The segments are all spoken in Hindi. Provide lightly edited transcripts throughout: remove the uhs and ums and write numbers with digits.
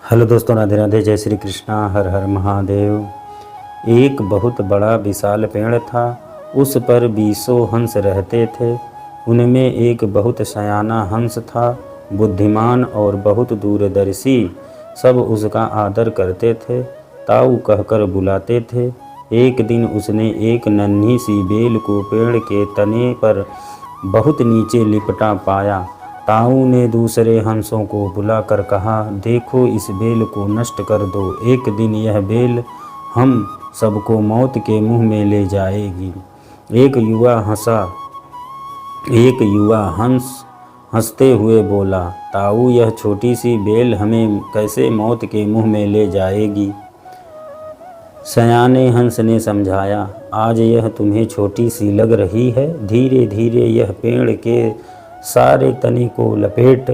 हेलो दोस्तों, राधे राधे, जय श्री कृष्णा, हर हर महादेव। एक बहुत बड़ा विशाल पेड़ था। उस पर 20 हंस रहते थे। उनमें एक बहुत सयाना हंस था, बुद्धिमान और बहुत दूरदर्शी। सब उसका आदर करते थे, ताऊ कहकर बुलाते थे। एक दिन उसने एक नन्ही सी बेल को पेड़ के तने पर बहुत नीचे लिपटा पाया। ताऊ ने दूसरे हंसों को बुलाकर कहा, देखो, इस बेल को नष्ट कर दो। एक दिन यह बेल हम सबको मौत के मुंह में ले जाएगी। एक युवा हंस हंसते हुए बोला, ताऊ, यह छोटी सी बेल हमें कैसे मौत के मुंह में ले जाएगी? सयाने हंस ने समझाया, आज यह तुम्हें छोटी सी लग रही है, धीरे धीरे यह पेड़ के सारे तने को लपेट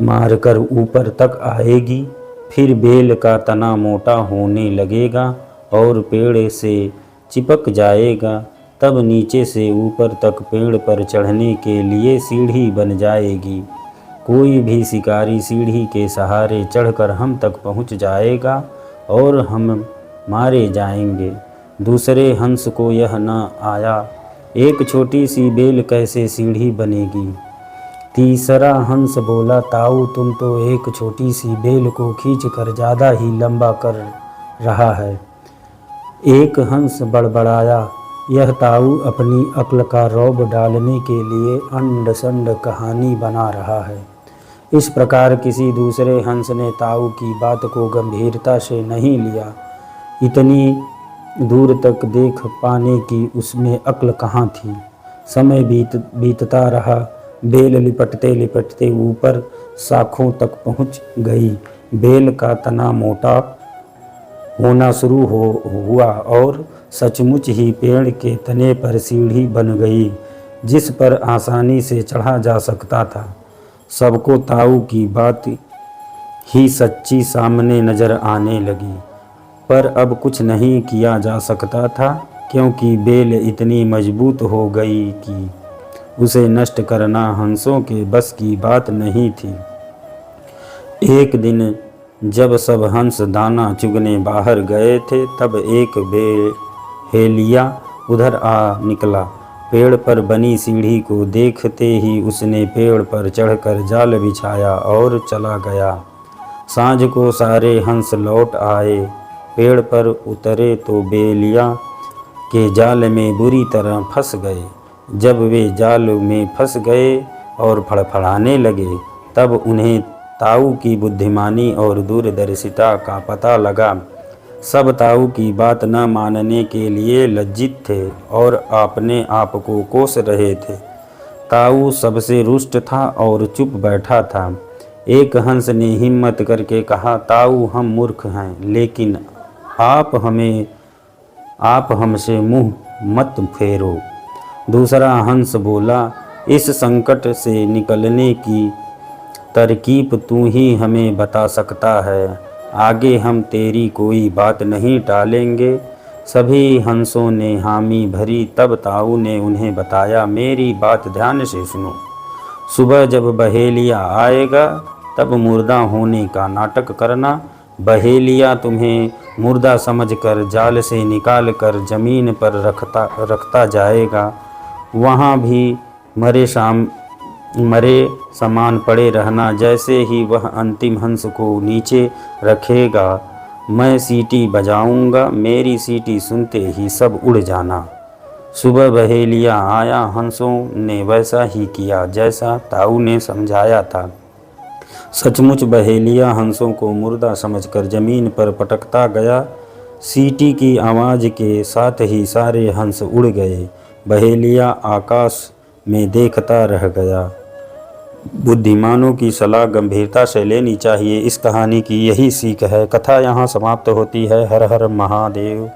मारकर ऊपर तक आएगी। फिर बेल का तना मोटा होने लगेगा और पेड़ से चिपक जाएगा। तब नीचे से ऊपर तक पेड़ पर चढ़ने के लिए सीढ़ी बन जाएगी। कोई भी शिकारी सीढ़ी के सहारे चढ़कर हम तक पहुंच जाएगा और हम मारे जाएंगे। दूसरे हंस को यह न आया, एक छोटी सी बेल कैसे सीढ़ी बनेगी? तीसरा हंस बोला, ताऊ, तुम तो एक छोटी सी बेल को खींचकर ज़्यादा ही लंबा कर रहा है। एक हंस बड़बड़ाया, यह ताऊ अपनी अक्ल का रौब डालने के लिए अंड संड कहानी बना रहा है। इस प्रकार किसी दूसरे हंस ने ताऊ की बात को गंभीरता से नहीं लिया। इतनी दूर तक देख पाने की उसमें अक्ल कहाँ थी। समय बीतता रहा। बेल लिपटते लिपटते ऊपर शाखों तक पहुँच गई। बेल का तना मोटा होना शुरू हुआ और सचमुच ही पेड़ के तने पर सीढ़ी बन गई, जिस पर आसानी से चढ़ा जा सकता था। सबको ताऊ की बात ही सच्ची सामने नजर आने लगी, पर अब कुछ नहीं किया जा सकता था, क्योंकि बेल इतनी मजबूत हो गई कि उसे नष्ट करना हंसों के बस की बात नहीं थी। एक दिन जब सब हंस दाना चुगने बाहर गए थे, तब एक बहेलिया उधर आ निकला। पेड़ पर बनी सीढ़ी को देखते ही उसने पेड़ पर चढ़कर जाल बिछाया और चला गया। सांझ को सारे हंस लौट आए। पेड़ पर उतरे तो बेलिया के जाल में बुरी तरह फंस गए। जब वे जाल में फंस गए और फड़फड़ाने लगे, तब उन्हें ताऊ की बुद्धिमानी और दूरदर्शिता का पता लगा। सब ताऊ की बात न मानने के लिए लज्जित थे और अपने आप को कोस रहे थे। ताऊ सबसे रुष्ट था और चुप बैठा था। एक हंस ने हिम्मत करके कहा, ताऊ, हम मूर्ख हैं, लेकिन आप हमसे मुंह मत फेरो। दूसरा हंस बोला, इस संकट से निकलने की तरकीब तू ही हमें बता सकता है। आगे हम तेरी कोई बात नहीं टालेंगे। सभी हंसों ने हामी भरी। तब ताऊ ने उन्हें बताया, मेरी बात ध्यान से सुनो। सुबह जब बहेलिया आएगा, तब मुर्दा होने का नाटक करना। बहेलिया तुम्हें मुर्दा समझकर जाल से निकाल कर जमीन पर रखता जाएगा। वहाँ भी मरे समान पड़े रहना। जैसे ही वह अंतिम हंस को नीचे रखेगा, मैं सीटी बजाऊंगा। मेरी सीटी सुनते ही सब उड़ जाना। सुबह बहेलिया आया। हंसों ने वैसा ही किया जैसा ताऊ ने समझाया था। सचमुच बहेलिया हंसों को मुर्दा समझकर जमीन पर पटकता गया। सीटी की आवाज़ के साथ ही सारे हंस उड़ गए। बहेलिया आकाश में देखता रह गया। बुद्धिमानों की सलाह गंभीरता से लेनी चाहिए। इस कहानी की यही सीख है। कथा यहाँ समाप्त होती है। हर हर महादेव।